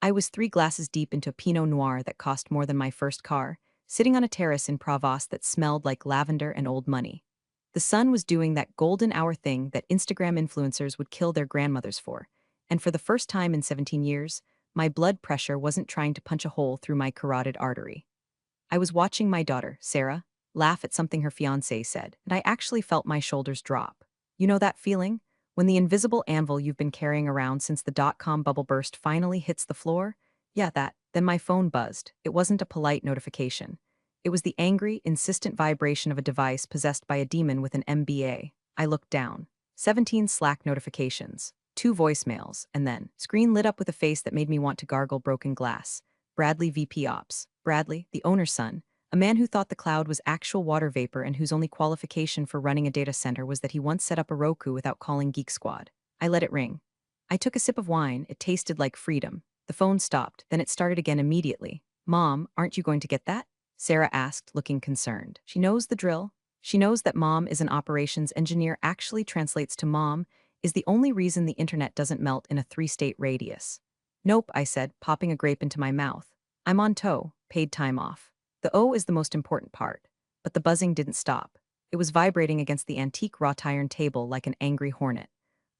I was 3 glasses deep into a Pinot Noir that cost more than my first car, sitting on a terrace in Provence that smelled like lavender and old money. The sun was doing that golden hour thing that Instagram influencers would kill their grandmothers for, and for the first time in 17 years, my blood pressure wasn't trying to punch a hole through my carotid artery. I was watching my daughter, Sarah, laugh at something her fiancé said, and I actually felt my shoulders drop. You know that feeling? When the invisible anvil you've been carrying around since the dot-com bubble burst finally hits the floor? Yeah, that. Then my phone buzzed. It wasn't a polite notification. It was the angry, insistent vibration of a device possessed by a demon with an MBA. I looked down. 17 Slack notifications, 2 voicemails, and then, screen lit up with a face that made me want to gargle broken glass. Bradley VP Ops. Bradley, the owner's son, a man who thought the cloud was actual water vapor and whose only qualification for running a data center was that he once set up a Roku without calling Geek Squad. I let it ring. I took a sip of wine. It tasted like freedom. The phone stopped, then it started again immediately. Mom, aren't you going to get that? Sarah asked, looking concerned. She knows the drill. She knows that mom is an operations engineer actually translates to mom is the only reason the internet doesn't melt in a 3-state radius. Nope, I said, popping a grape into my mouth. I'm on tow, paid time off. The O is the most important part. But the buzzing didn't stop. It was vibrating against the antique wrought iron table like an angry hornet.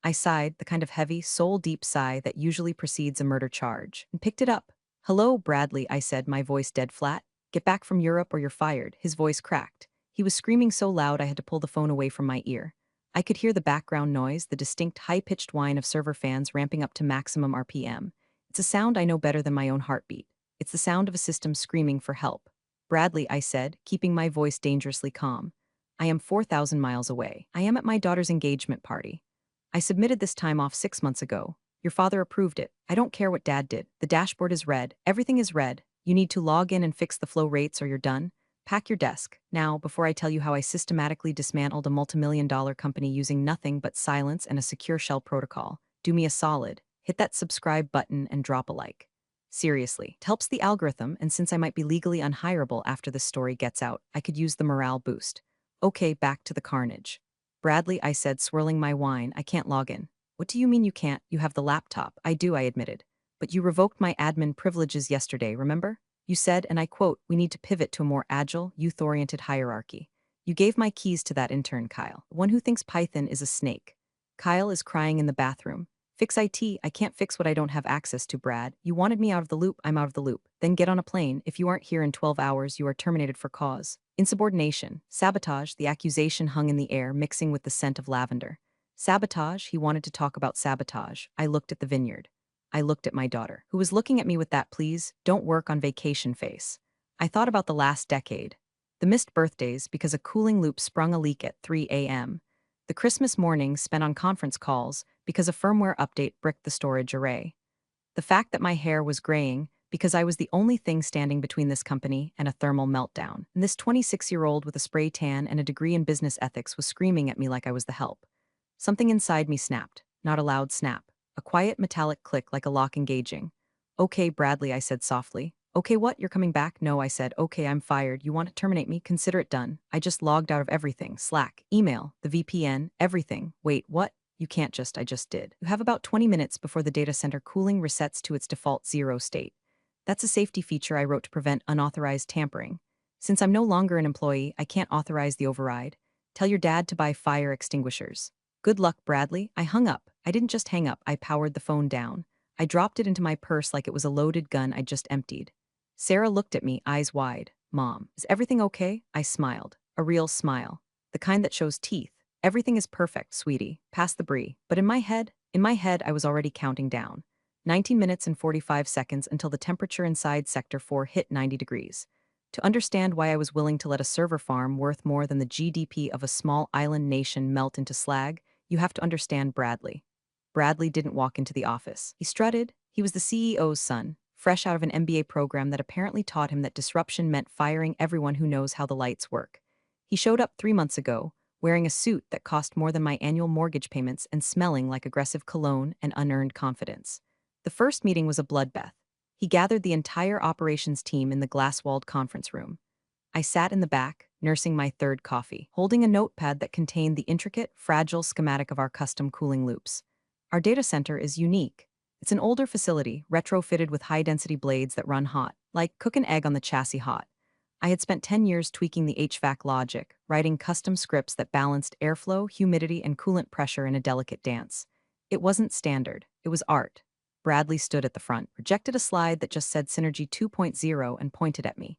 I sighed, the kind of heavy, soul-deep sigh that usually precedes a murder charge, and picked it up. Hello, Bradley, I said, my voice dead flat. Get back from Europe or you're fired. His voice cracked. He was screaming so loud I had to pull the phone away from my ear. I could hear the background noise, the distinct high-pitched whine of server fans ramping up to maximum RPM. It's a sound I know better than my own heartbeat. It's the sound of a system screaming for help. Bradley, I said, keeping my voice dangerously calm. I am 4,000 miles away. I am at my daughter's engagement party. I submitted this time off 6 months ago. Your father approved it. I don't care what Dad did. The dashboard is red. Everything is red. You need to log in and fix the flow rates or you're done. Pack your desk. Now, before I tell you how I systematically dismantled a multimillion-dollar company using nothing but silence and a secure shell protocol, do me a solid. Hit that subscribe button and drop a like. Seriously, it helps the algorithm, and since I might be legally unhireable after this story gets out, I could use the morale boost. Okay, back to the carnage. Bradley, I said, swirling my wine, I can't log in. What do you mean you can't? You have the laptop. I do, I admitted. But you revoked my admin privileges yesterday, remember? You said, and I quote, we need to pivot to a more agile, youth-oriented hierarchy. You gave my keys to that intern, Kyle, the one who thinks Python is a snake. Kyle is crying in the bathroom. Fix IT, I can't fix what I don't have access to, Brad. You wanted me out of the loop, I'm out of the loop. Then get on a plane. If you aren't here in 12 hours, you are terminated for cause. Insubordination. Sabotage, the accusation hung in the air, mixing with the scent of lavender. Sabotage, he wanted to talk about sabotage. I looked at the vineyard. I looked at my daughter, who was looking at me with that please, don't work on vacation face. I thought about the last decade. The missed birthdays because a cooling loop sprung a leak at 3 a.m. The Christmas mornings spent on conference calls because a firmware update bricked the storage array. The fact that my hair was graying because I was the only thing standing between this company and a thermal meltdown. And this 26-year-old with a spray tan and a degree in business ethics was screaming at me like I was the help. Something inside me snapped, not a loud snap. A quiet metallic click like a lock engaging. Okay, Bradley, I said softly. Okay, what? You're coming back? No, I said. Okay, I'm fired. You want to terminate me? Consider it done. I just logged out of everything. Slack, email, the VPN, everything. Wait, what? You can't just, I just did. You have about 20 minutes before the data center cooling resets to its default 0 state. That's a safety feature I wrote to prevent unauthorized tampering. Since I'm no longer an employee, I can't authorize the override. Tell your dad to buy fire extinguishers. Good luck, Bradley. I hung up. I didn't just hang up, I powered the phone down. I dropped it into my purse like it was a loaded gun I'd just emptied. Sarah looked at me, eyes wide. Mom, is everything okay? I smiled. A real smile. The kind that shows teeth. Everything is perfect, sweetie. Pass the brie. But in my head, I was already counting down. 19 minutes and 45 seconds until the temperature inside Sector 4 hit 90 degrees. To understand why I was willing to let a server farm worth more than the GDP of a small island nation melt into slag, you have to understand Bradley. Bradley didn't walk into the office. He strutted. He was the CEO's son, fresh out of an MBA program that apparently taught him that disruption meant firing everyone who knows how the lights work. He showed up 3 months ago, wearing a suit that cost more than my annual mortgage payments and smelling like aggressive cologne and unearned confidence. The first meeting was a bloodbath. He gathered the entire operations team in the glass-walled conference room. I sat in the back, nursing my third coffee, holding a notepad that contained the intricate, fragile schematic of our custom cooling loops. Our data center is unique. It's an older facility, retrofitted with high-density blades that run hot, like cook an egg on the chassis hot. I had spent 10 years tweaking the HVAC logic, writing custom scripts that balanced airflow, humidity, and coolant pressure in a delicate dance. It wasn't standard, it was art. Bradley stood at the front, rejected a slide that just said Synergy 2.0 and pointed at me.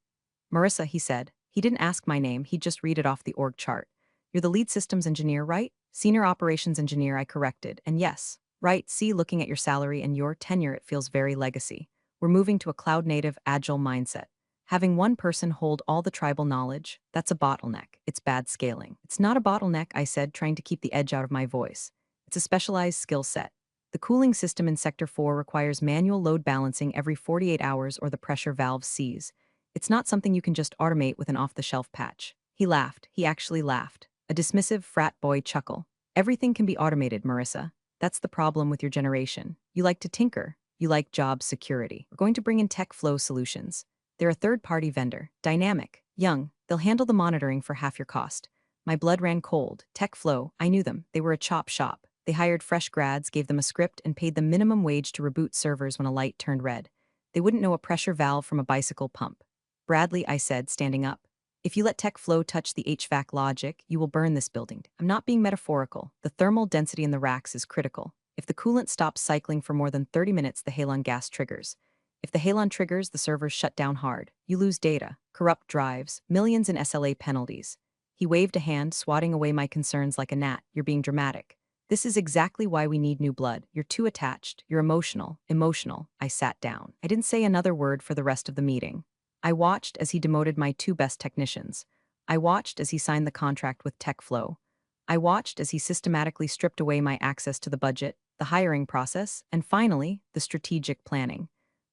Marissa, he said. He didn't ask my name, he'd just read it off the org chart. You're the lead systems engineer, right? Senior operations engineer, I corrected, and yes. Right, see, looking at your salary and your tenure, it feels very legacy. We're moving to a cloud-native, agile mindset. Having one person hold all the tribal knowledge, that's a bottleneck. It's bad scaling. It's not a bottleneck, I said, trying to keep the edge out of my voice. It's a specialized skill set. The cooling system in Sector 4 requires manual load balancing every 48 hours or the pressure valve seize. It's not something you can just automate with an off-the-shelf patch. He laughed. He actually laughed. A dismissive frat boy chuckle. Everything can be automated, Marissa. That's the problem with your generation. You like to tinker. You like job security. We're going to bring in TechFlow Solutions. They're a third-party vendor, dynamic, young. They'll handle the monitoring for half your cost. My blood ran cold. TechFlow, I knew them. They were a chop shop. They hired fresh grads, gave them a script, and paid them minimum wage to reboot servers when a light turned red. They wouldn't know a pressure valve from a bicycle pump. Bradley, I said, standing up. If you let TechFlow touch the HVAC logic, you will burn this building. I'm not being metaphorical. The thermal density in the racks is critical. If the coolant stops cycling for more than 30 minutes, the halon gas triggers. If the halon triggers, the servers shut down hard. You lose data, corrupt drives, millions in SLA penalties. He waved a hand, swatting away my concerns like a gnat. You're being dramatic. This is exactly why we need new blood. You're too attached. You're emotional. Emotional. I sat down. I didn't say another word for the rest of the meeting. I watched as he demoted my two best technicians. I watched as he signed the contract with TechFlow. I watched as he systematically stripped away my access to the budget, the hiring process, and finally, the strategic planning.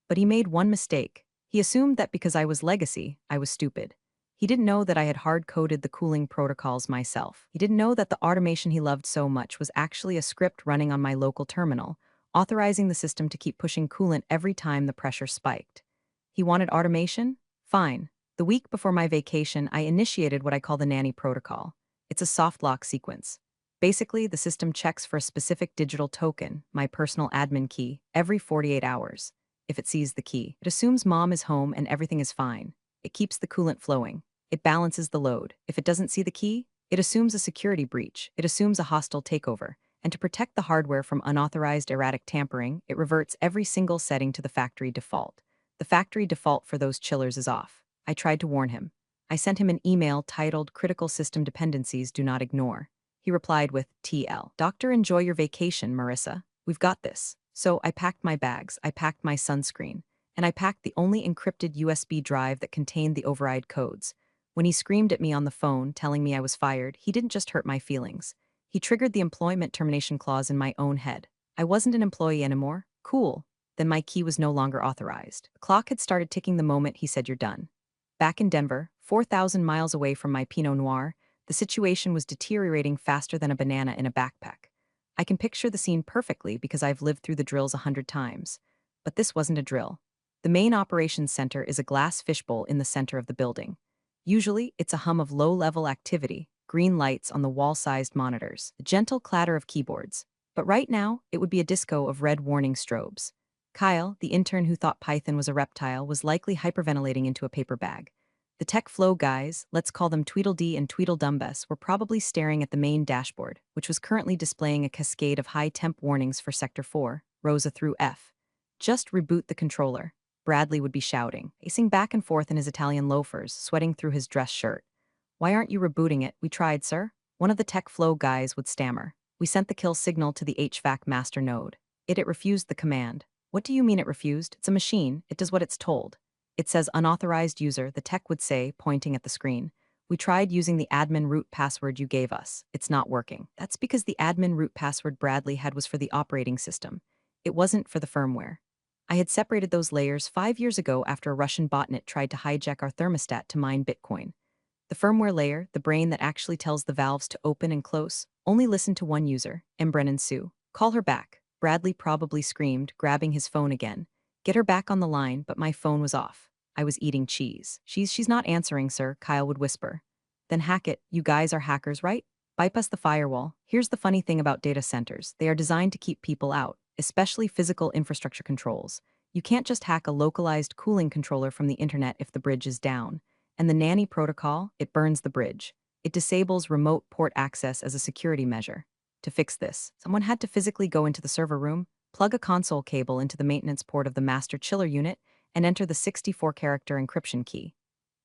But he made one mistake. He assumed that because I was legacy, I was stupid. He didn't know that I had hard-coded the cooling protocols myself. He didn't know that the automation he loved so much was actually a script running on my local terminal, authorizing the system to keep pushing coolant every time the pressure spiked. He wanted automation? Fine. The week before my vacation, I initiated what I call the nanny protocol. It's a soft lock sequence. Basically, the system checks for a specific digital token, my personal admin key, every 48 hours. If it sees the key, it assumes mom is home and everything is fine. It keeps the coolant flowing. It balances the load. If it doesn't see the key, it assumes a security breach. It assumes a hostile takeover. And to protect the hardware from unauthorized erratic tampering, it reverts every single setting to the factory default. The factory default for those chillers is off. I tried to warn him. I sent him an email titled Critical System Dependencies Do Not Ignore. He replied with TL. Doctor, enjoy your vacation, Marissa. We've got this. So I packed my bags, I packed my sunscreen, and I packed the only encrypted USB drive that contained the override codes. When he screamed at me on the phone, telling me I was fired, he didn't just hurt my feelings. He triggered the employment termination clause in my own head. I wasn't an employee anymore. Cool. Then my key was no longer authorized. The clock had started ticking the moment he said you're done. Back in Denver, 4,000 miles away from my Pinot Noir, the situation was deteriorating faster than a banana in a backpack. I can picture the scene perfectly because I've lived through the drills 100 times. But this wasn't a drill. The main operations center is a glass fishbowl in the center of the building. Usually, it's a hum of low-level activity, green lights on the wall-sized monitors, a gentle clatter of keyboards. But right now, it would be a disco of red warning strobes. Kyle, the intern who thought Python was a reptile, was likely hyperventilating into a paper bag. The TechFlow guys, let's call them Tweedledee and Tweedledumbess, were probably staring at the main dashboard, which was currently displaying a cascade of high-temp warnings for Sector 4, Rosa through F. Just reboot the controller. Bradley would be shouting, pacing back and forth in his Italian loafers, sweating through his dress shirt. Why aren't you rebooting it? We tried, sir. One of the TechFlow guys would stammer. We sent the kill signal to the HVAC master node. It refused the command. What do you mean it refused? It's a machine. It does what it's told. It says unauthorized user, the tech would say, pointing at the screen. We tried using the admin root password you gave us. It's not working. That's because the admin root password Bradley had was for the operating system. It wasn't for the firmware. I had separated those layers 5 years ago after a Russian botnet tried to hijack our thermostat to mine Bitcoin. The firmware layer, the brain that actually tells the valves to open and close, only listened to one user, Brennan Sue. Call her back. Bradley probably screamed, grabbing his phone again. Get her back on the line, but my phone was off. I was eating cheese. She's not answering, sir, Kyle would whisper. Then hack it. You guys are hackers, right? Bypass the firewall. Here's the funny thing about data centers. They are designed to keep people out, especially physical infrastructure controls. You can't just hack a localized cooling controller from the internet if the bridge is down. And the nanny protocol, it burns the bridge. It disables remote port access as a security measure. To fix this, someone had to physically go into the server room, plug a console cable into the maintenance port of the master chiller unit, and enter the 64-character encryption key.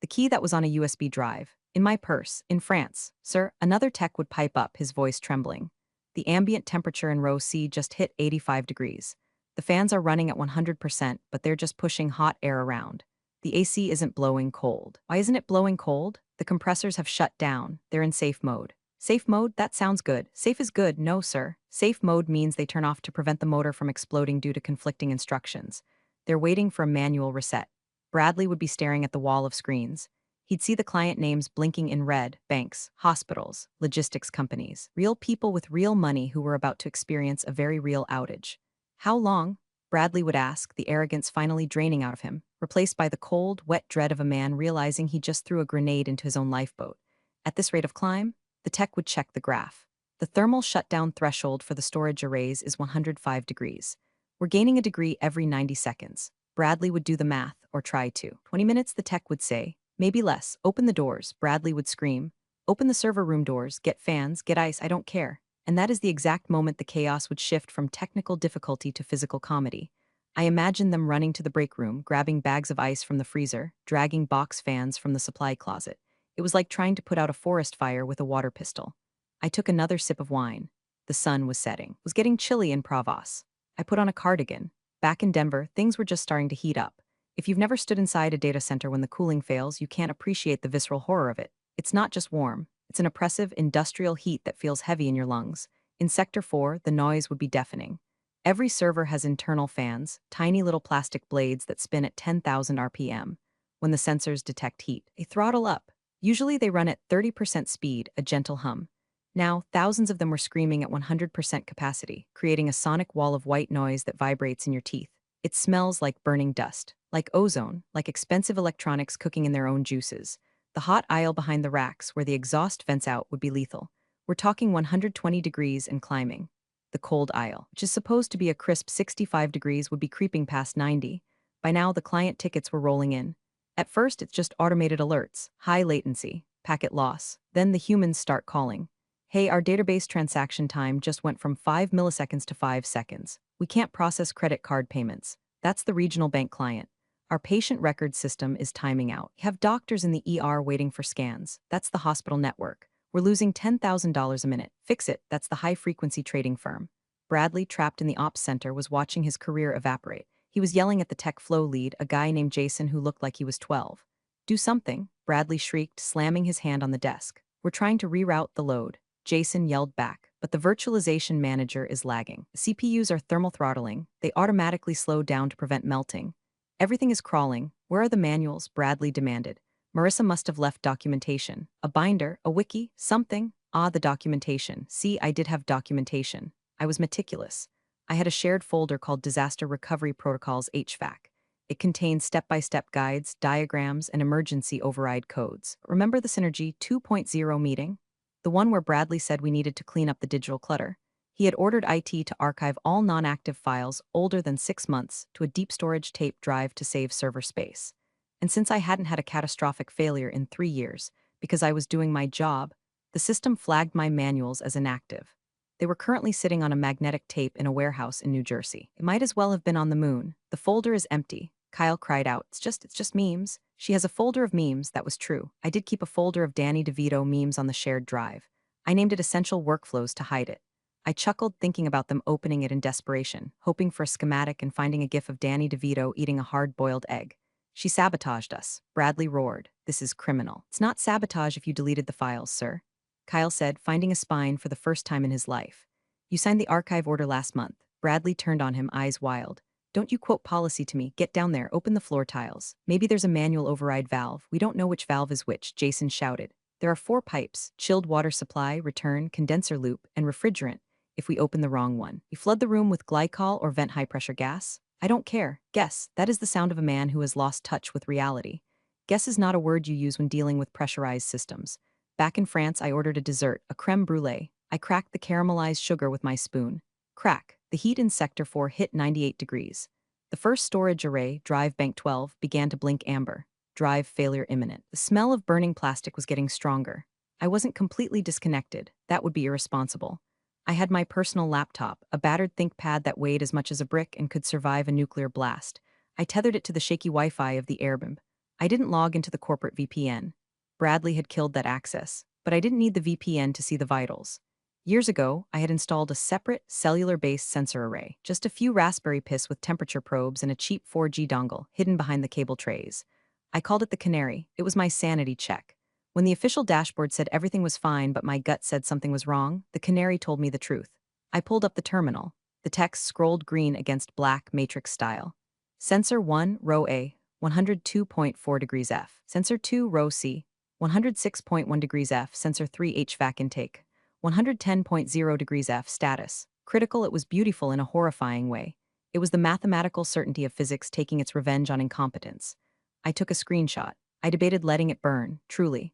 The key that was on a USB drive. In my purse, in France. Sir, another tech would pipe up, his voice trembling. The ambient temperature in row C just hit 85 degrees. The fans are running at 100%, but they're just pushing hot air around. The AC isn't blowing cold. Why isn't it blowing cold? The compressors have shut down. They're in safe mode. Safe mode? That sounds good. Safe is good. No, sir. Safe mode means they turn off to prevent the motor from exploding due to conflicting instructions. They're waiting for a manual reset. Bradley would be staring at the wall of screens. He'd see the client names blinking in red: banks, hospitals, logistics companies, real people with real money who were about to experience a very real outage. How long? Bradley would ask, the arrogance finally draining out of him, replaced by the cold, wet dread of a man realizing he just threw a grenade into his own lifeboat. At this rate of climb, the tech would check the graph. The thermal shutdown threshold for the storage arrays is 105 degrees. We're gaining a degree every 90 seconds. Bradley would do the math, or try to. 20 minutes, the tech would say. Maybe less. Open the doors, Bradley would scream. Open the server room doors, get fans, get ice, I don't care. And that is the exact moment the chaos would shift from technical difficulty to physical comedy. I imagined them running to the break room, grabbing bags of ice from the freezer, dragging box fans from the supply closet. It was like trying to put out a forest fire with a water pistol. I took another sip of wine. The sun was setting. It was getting chilly in Provence. I put on a cardigan. Back in Denver, things were just starting to heat up. If you've never stood inside a data center when the cooling fails, you can't appreciate the visceral horror of it. It's not just warm. It's an oppressive, industrial heat that feels heavy in your lungs. In Sector 4, the noise would be deafening. Every server has internal fans, tiny little plastic blades that spin at 10,000 RPM. When the sensors detect heat, they throttle up. Usually they run at 30% speed, a gentle hum. Now, thousands of them were screaming at 100% capacity, creating a sonic wall of white noise that vibrates in your teeth. It smells like burning dust, like ozone, like expensive electronics cooking in their own juices. The hot aisle behind the racks, where the exhaust vents out, would be lethal. We're talking 120 degrees and climbing. The cold aisle, which is supposed to be a crisp 65 degrees, would be creeping past 90. By now, the client tickets were rolling in. At first, it's just automated alerts, high latency, packet loss. Then the humans start calling. Hey, our database transaction time just went from 5 milliseconds to 5 seconds. We can't process credit card payments. That's the regional bank client. Our patient record system is timing out. We have doctors in the ER waiting for scans. That's the hospital network. We're losing $10,000 a minute. Fix it. That's the high-frequency trading firm. Bradley, trapped in the ops center, was watching his career evaporate. He was yelling at the tech flow lead, a guy named Jason who looked like he was 12. Do something, Bradley shrieked, slamming his hand on the desk. We're trying to reroute the load. Jason yelled back, but the virtualization manager is lagging. The CPUs are thermal throttling. They automatically slow down to prevent melting. Everything is crawling. Where are the manuals? Bradley demanded. Marissa must have left documentation. A binder, a wiki, something. Ah, the documentation. See, I did have documentation. I was meticulous. I had a shared folder called Disaster Recovery Protocols HVAC. It contains step-by-step guides, diagrams, and emergency override codes. Remember the Synergy 2.0 meeting? The one where Bradley said we needed to clean up the digital clutter. He had ordered IT to archive all non-active files older than 6 months to a deep storage tape drive to save server space. And since I hadn't had a catastrophic failure in 3 years, because I was doing my job, the system flagged my manuals as inactive. They were currently sitting on a magnetic tape in a warehouse in New Jersey. It might as well have been on the moon. The folder is empty. Kyle cried out, it's just memes. She has a folder of memes, that was true. I did keep a folder of Danny DeVito memes on the shared drive. I named it Essential Workflows to hide it. I chuckled thinking about them opening it in desperation, hoping for a schematic and finding a gif of Danny DeVito eating a hard-boiled egg. She sabotaged us, Bradley roared. This is criminal. It's not sabotage if you deleted the files, sir. Kyle said, finding a spine for the first time in his life. You signed the archive order last month. Bradley turned on him, eyes wild. Don't you quote policy to me. Get down there, open the floor tiles. Maybe there's a manual override valve. We don't know which valve is which, Jason shouted. There are 4 pipes: chilled water supply, return, condenser loop, and refrigerant. If we open the wrong one, we flood the room with glycol or vent high-pressure gas. I don't care. Guess. That is the sound of a man who has lost touch with reality. Guess is not a word you use when dealing with pressurized systems. Back in France, I ordered a dessert, a crème brûlée. I cracked the caramelized sugar with my spoon. Crack. The heat in Sector 4 hit 98 degrees. The first storage array, Drive Bank 12, began to blink amber. Drive failure imminent. The smell of burning plastic was getting stronger. I wasn't completely disconnected. That would be irresponsible. I had my personal laptop, a battered ThinkPad that weighed as much as a brick and could survive a nuclear blast. I tethered it to the shaky Wi-Fi of the Airbnb. I didn't log into the corporate VPN. Bradley had killed that access, but I didn't need the VPN to see the vitals. Years ago, I had installed a separate, cellular-based sensor array, just a few Raspberry Pis with temperature probes and a cheap 4G dongle hidden behind the cable trays. I called it the Canary. It was my sanity check. When the official dashboard said everything was fine but my gut said something was wrong, the Canary told me the truth. I pulled up the terminal. The text scrolled green against black matrix style. Sensor 1, row A, 102.4 degrees F. Sensor 2, row C, 106.1 degrees F. Sensor 3, HVAC intake, 110.0 degrees F. Status. Critical. It was beautiful in a horrifying way. It was the mathematical certainty of physics taking its revenge on incompetence. I took a screenshot. I debated letting it burn, truly.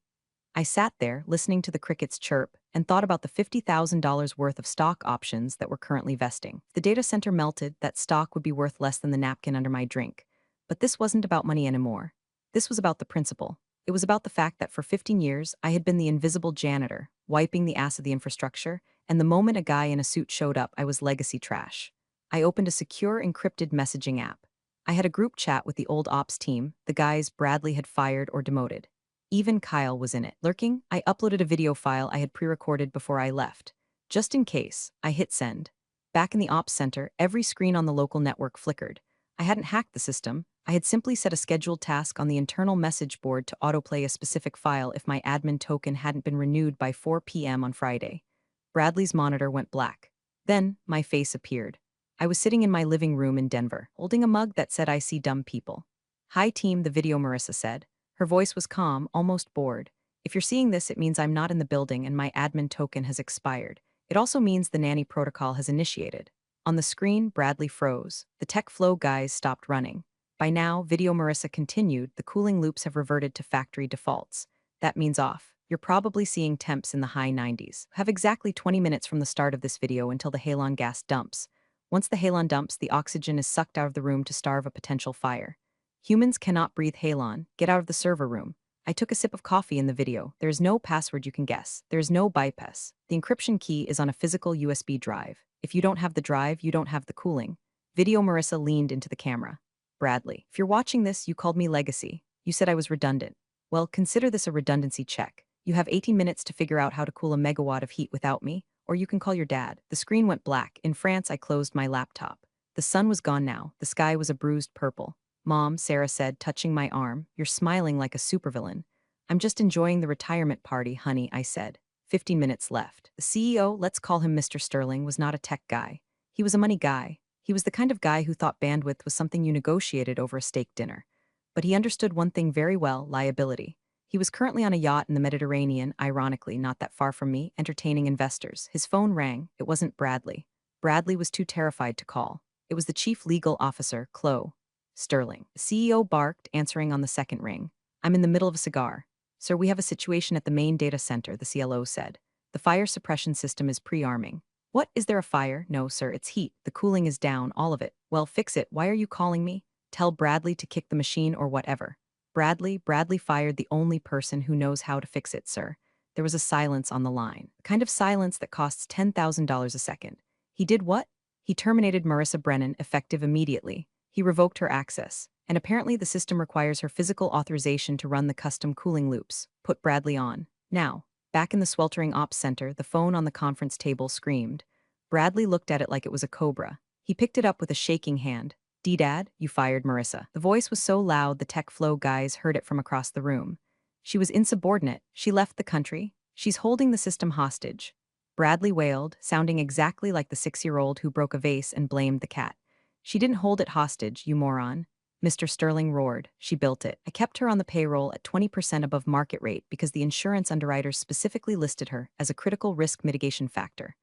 I sat there, listening to the crickets chirp, and thought about the $50,000 worth of stock options that were currently vesting. If the data center melted, that stock would be worth less than the napkin under my drink. But this wasn't about money anymore. This was about the principle. It was about the fact that for 15 years, I had been the invisible janitor, wiping the ass of the infrastructure, and the moment a guy in a suit showed up, I was legacy trash. I opened a secure, encrypted messaging app. I had a group chat with the old ops team, the guys Bradley had fired or demoted. Even Kyle was in it. Lurking, I uploaded a video file I had pre-recorded before I left. Just in case, I hit send. Back in the ops center, every screen on the local network flickered. I hadn't hacked the system. I had simply set a scheduled task on the internal message board to autoplay a specific file if my admin token hadn't been renewed by 4 p.m. on Friday. Bradley's monitor went black. Then, my face appeared. I was sitting in my living room in Denver, holding a mug that said I see dumb people. Hi team, the video Marissa said. Her voice was calm, almost bored. If you're seeing this, it means I'm not in the building and my admin token has expired. It also means the nanny protocol has initiated. On the screen, Bradley froze. The tech flow guys stopped running. By now, video Marissa continued, the cooling loops have reverted to factory defaults. That means off. You're probably seeing temps in the high 90s. Have exactly 20 minutes from the start of this video until the halon gas dumps. Once the halon dumps, the oxygen is sucked out of the room to starve a potential fire. Humans cannot breathe halon. Get out of the server room. I took a sip of coffee in the video. There is no password you can guess. There is no bypass. The encryption key is on a physical USB drive. If you don't have the drive, you don't have the cooling. Video Marissa leaned into the camera. Bradley, if you're watching this, you called me legacy. You said I was redundant. Well, consider this a redundancy check. You have 18 minutes to figure out how to cool a megawatt of heat without me, or you can call your dad. The screen went black. In France, I closed my laptop. The sun was gone now. The sky was a bruised purple. Mom, Sarah said, touching my arm, you're smiling like a supervillain. I'm just enjoying the retirement party, honey, I said. 15 minutes left. The CEO, let's call him Mr. Sterling, was not a tech guy. He was a money guy. He was the kind of guy who thought bandwidth was something you negotiated over a steak dinner. But he understood one thing very well, liability. He was currently on a yacht in the Mediterranean, ironically not that far from me, entertaining investors. His phone rang. It wasn't Bradley. Bradley was too terrified to call. It was the chief legal officer, Chloe Sterling. The CEO barked, answering on the second ring. I'm in the middle of a cigar. Sir, we have a situation at the main data center, the CLO said. The fire suppression system is pre-arming. What, is there a fire? No, sir, it's heat. The cooling is down, all of it. Well, fix it. Why are you calling me? Tell Bradley to kick the machine or whatever. Bradley fired the only person who knows how to fix it, sir. There was a silence on the line. The kind of silence that costs $10,000 a second. He did what? He terminated Marissa Brennan, effective immediately. He revoked her access. And apparently the system requires her physical authorization to run the custom cooling loops. Put Bradley on. Now. Back in the sweltering ops center, the phone on the conference table screamed. Bradley looked at it like it was a cobra. He picked it up with a shaking hand. D-Dad, you fired Marissa. The voice was so loud the tech flow guys heard it from across the room. She was insubordinate. She left the country. She's holding the system hostage. Bradley wailed, sounding exactly like the 6-year-old who broke a vase and blamed the cat. She didn't hold it hostage, you moron. Mr. Sterling roared. She built it. I kept her on the payroll at 20% above market rate because the insurance underwriters specifically listed her as a critical risk mitigation factor.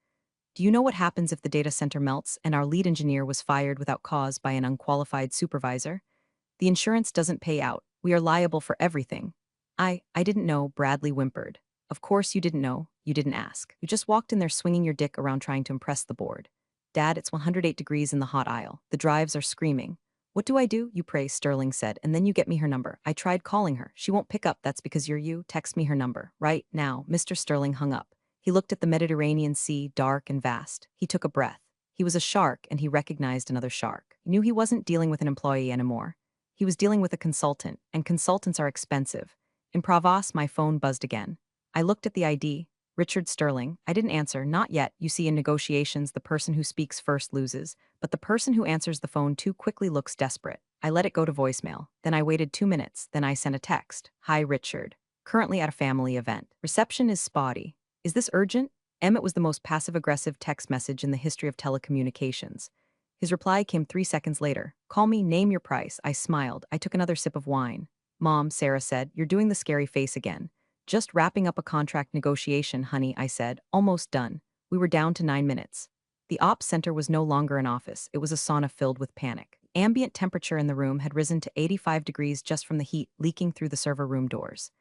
Do you know what happens if the data center melts and our lead engineer was fired without cause by an unqualified supervisor? The insurance doesn't pay out. We are liable for everything. I didn't know, Bradley whimpered. Of course you didn't know. You didn't ask. You just walked in there swinging your dick around trying to impress the board. Dad, it's 108 degrees in the hot aisle. The drives are screaming. What do? You pray, Sterling said, and then you get me her number. I tried calling her. She won't pick up. That's because you're you. Text me her number. Right now. Mr. Sterling hung up. He looked at the Mediterranean Sea, dark and vast. He took a breath. He was a shark, and he recognized another shark. He knew he wasn't dealing with an employee anymore. He was dealing with a consultant, and consultants are expensive. In Pravos, my phone buzzed again. I looked at the ID. Richard Sterling. I didn't answer. Not yet. You see, in negotiations, the person who speaks first loses, but the person who answers the phone too quickly looks desperate. I let it go to voicemail. Then I waited 2 minutes. Then I sent a text. Hi, Richard. Currently at a family event. Reception is spotty. Is this urgent? Emmett was the most passive-aggressive text message in the history of telecommunications. His reply came 3 seconds later. Call me, name your price. I smiled. I took another sip of wine. Mom, Sarah said, you're doing the scary face again. Just wrapping up a contract negotiation, honey, I said. Almost done. We were down to 9 minutes. The ops center was no longer an office. It was a sauna filled with panic. Ambient temperature in the room had risen to 85 degrees just from the heat leaking through the server room doors.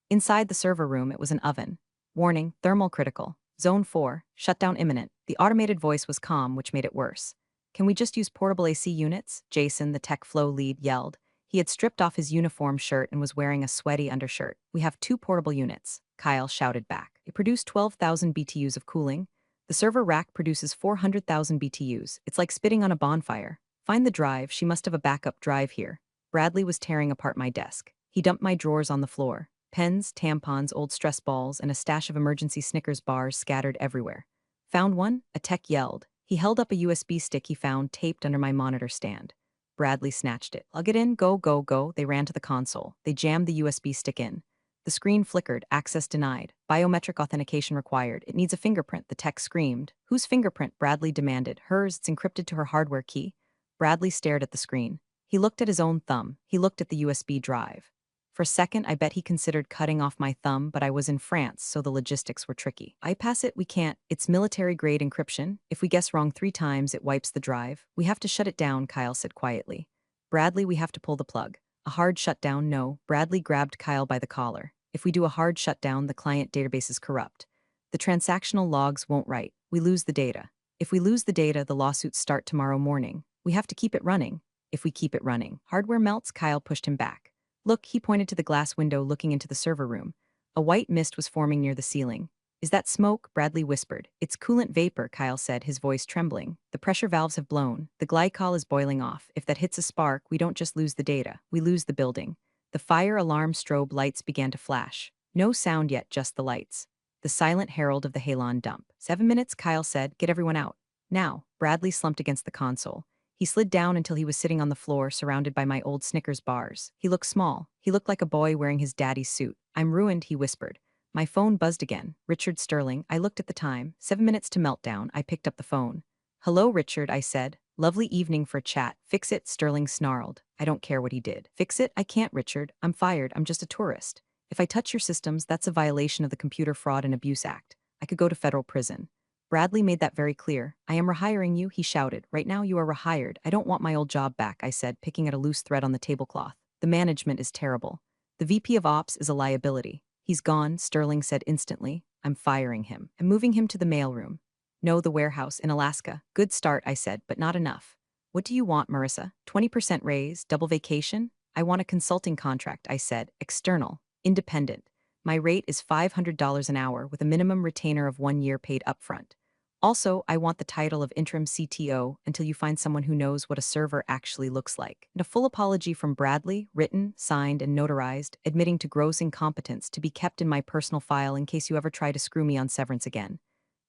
Inside the server room, it was an oven. Warning, thermal critical. Zone 4, shutdown imminent. The automated voice was calm, which made it worse. Can we just use portable AC units? Jason, the tech flow lead, yelled. He had stripped off his uniform shirt and was wearing a sweaty undershirt. We have 2 portable units, Kyle shouted back. It produced 12,000 BTUs of cooling. The server rack produces 400,000 BTUs. It's like spitting on a bonfire. Find the drive. She must have a backup drive here. Bradley was tearing apart my desk. He dumped my drawers on the floor. Pens, tampons, old stress balls, and a stash of emergency Snickers bars scattered everywhere. Found one? A tech yelled. He held up a USB stick he found taped under my monitor stand. Bradley snatched it. Plug it in, go, go, go. They ran to the console. They jammed the USB stick in. The screen flickered. Access denied. Biometric authentication required. It needs a fingerprint, the tech screamed. Whose fingerprint? Bradley demanded. Hers. It's encrypted to her hardware key. Bradley stared at the screen. He looked at his own thumb. He looked at the USB drive. For a second, I bet he considered cutting off my thumb, but I was in France, so the logistics were tricky. I pass it, we can't. It's military-grade encryption. If we guess wrong 3 times, it wipes the drive. We have to shut it down, Kyle said quietly. Bradley, we have to pull the plug. A hard shutdown? No. Bradley grabbed Kyle by the collar. If we do a hard shutdown, the client database is corrupt. The transactional logs won't write. We lose the data. If we lose the data, the lawsuits start tomorrow morning. We have to keep it running. If we keep it running. Hardware melts, Kyle pushed him back. Look, he pointed to the glass window looking into the server room. A white mist was forming near the ceiling. Is that smoke? Bradley whispered. It's coolant vapor, Kyle said, his voice trembling. The pressure valves have blown. The glycol is boiling off. If that hits a spark, we don't just lose the data. We lose the building. The fire alarm strobe lights began to flash. No sound yet, just the lights. The silent herald of the Halon dump. 7 minutes, Kyle said. Get everyone out. Now. Bradley slumped against the console. He slid down until he was sitting on the floor, surrounded by my old Snickers bars. He looked small. He looked like a boy wearing his daddy's suit. I'm ruined, he whispered. My phone buzzed again. Richard Sterling. I looked at the time. 7 minutes to meltdown. I picked up the phone. Hello, Richard, I said. Lovely evening for a chat. Fix it, Sterling snarled. I don't care what he did. Fix it? I can't, Richard. I'm fired. I'm just a tourist. If I touch your systems, that's a violation of the Computer Fraud and Abuse Act. I could go to federal prison. Bradley made that very clear. I am rehiring you, he shouted. Right now you are rehired. I don't want my old job back, I said, picking at a loose thread on the tablecloth. The management is terrible. The VP of Ops is a liability. He's gone, Sterling said instantly. I'm firing him. I'm moving him to the mailroom. No, the warehouse in Alaska. Good start, I said, but not enough. What do you want, Marissa? 20% raise, double vacation? I want a consulting contract, I said. External. Independent. My rate is $500 an hour with a minimum retainer of 1 year paid upfront. Also, I want the title of interim CTO until you find someone who knows what a server actually looks like. And a full apology from Bradley, written, signed, and notarized, admitting to gross incompetence to be kept in my personal file in case you ever try to screw me on severance again.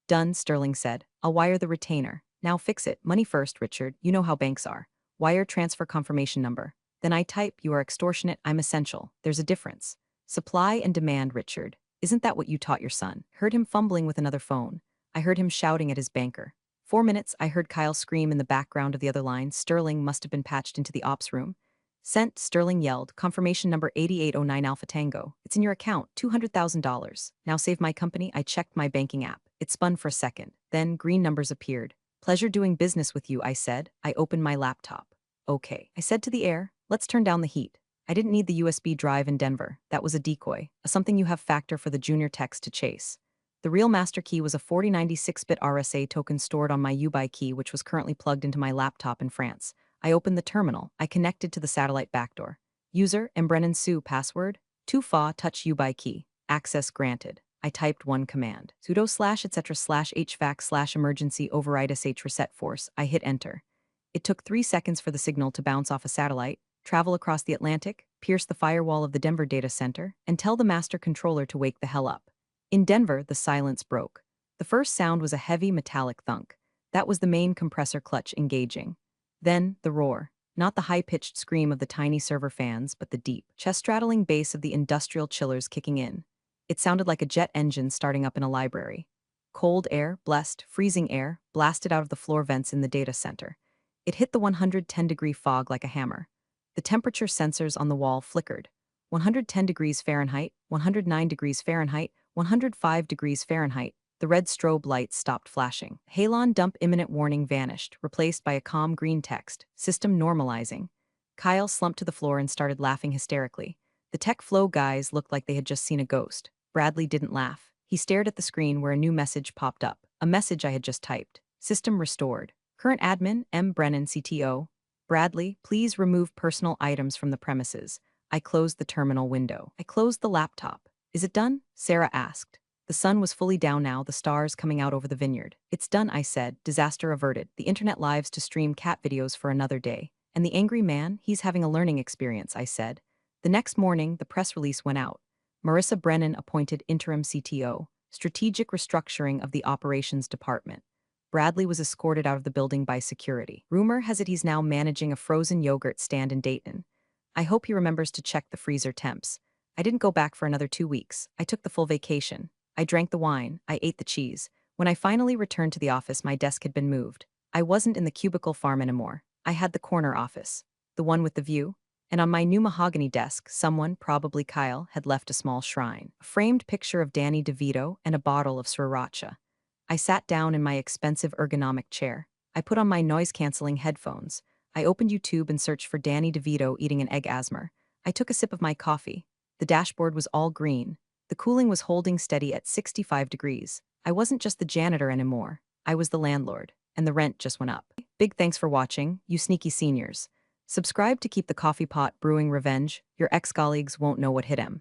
Done, Sterling said. I'll wire the retainer. Now fix it. Money first, Richard. You know how banks are. Wire transfer confirmation number. Then I type, you are extortionate, I'm essential. There's a difference. Supply and demand, Richard. Isn't that what you taught your son? Heard him fumbling with another phone. I heard him shouting at his banker. 4 minutes, I heard Kyle scream in the background of the other line. Sterling must have been patched into the ops room. Sent, Sterling yelled. Confirmation number 8809 Alpha Tango. It's in your account, $200,000. Now save my company. I checked my banking app. It spun for a second. Then green numbers appeared. Pleasure doing business with you, I said. I opened my laptop. Okay. I said to the air, let's turn down the heat. I didn't need the USB drive in Denver. That was a decoy, a something you have factor for the junior techs to chase. The real master key was a 4096-bit RSA token stored on my Ubuy key, which was currently plugged into my laptop in France. I opened the terminal. I connected to the satellite backdoor. User, Mbrennen Su, password, 2fa touch Ubuy key. Access granted. I typed one command. Sudo / etc / hvac / emergency override sh reset force. I hit enter. It took 3 seconds for the signal to bounce off a satellite, travel across the Atlantic, pierce the firewall of the Denver data center, and tell the master controller to wake the hell up. In Denver, the silence broke. The first sound was a heavy metallic thunk. That was the main compressor clutch engaging. Then, the roar. Not the high-pitched scream of the tiny server fans, but the deep, chest-rattling bass of the industrial chillers kicking in. It sounded like a jet engine starting up in a library. Cold air, blessed, freezing air, blasted out of the floor vents in the data center. It hit the 110-degree fog like a hammer. The temperature sensors on the wall flickered. 110 degrees Fahrenheit, 109 degrees Fahrenheit, 105 degrees Fahrenheit. The red strobe lights stopped flashing. Halon dump imminent warning vanished, replaced by a calm green text, system normalizing. Kyle slumped to the floor and started laughing hysterically. The tech flow guys looked like they had just seen a ghost. Bradley didn't laugh. He stared at the screen where a new message popped up, a message I had just typed. System restored. Current admin, M. Brennan, CTO. Bradley, please remove personal items from the premises. I closed the terminal window. I closed the laptop. Is it done? Sarah asked. The sun was fully down now, the stars coming out over the vineyard. It's done, I said, disaster averted. The internet lives to stream cat videos for another day. And the angry man, he's having a learning experience, I said. The next morning, the press release went out. Marissa Brennan appointed interim CTO, strategic restructuring of the operations department. Bradley was escorted out of the building by security. Rumor has it he's now managing a frozen yogurt stand in Dayton. I hope he remembers to check the freezer temps. I didn't go back for another 2 weeks. I took the full vacation. I drank the wine. I ate the cheese. When I finally returned to the office, my desk had been moved. I wasn't in the cubicle farm anymore. I had the corner office, the one with the view. And on my new mahogany desk, someone, probably Kyle, had left a small shrine, a framed picture of Danny DeVito and a bottle of sriracha. I sat down in my expensive ergonomic chair. I put on my noise-canceling headphones. I opened YouTube and searched for Danny DeVito eating an egg asmer. I took a sip of my coffee. The dashboard was all green. The cooling was holding steady at 65 degrees. I wasn't just the janitor anymore. I was the landlord. And the rent just went up. Big thanks for watching, you sneaky seniors. Subscribe to keep the coffee pot brewing revenge. Your ex-colleagues won't know what hit him.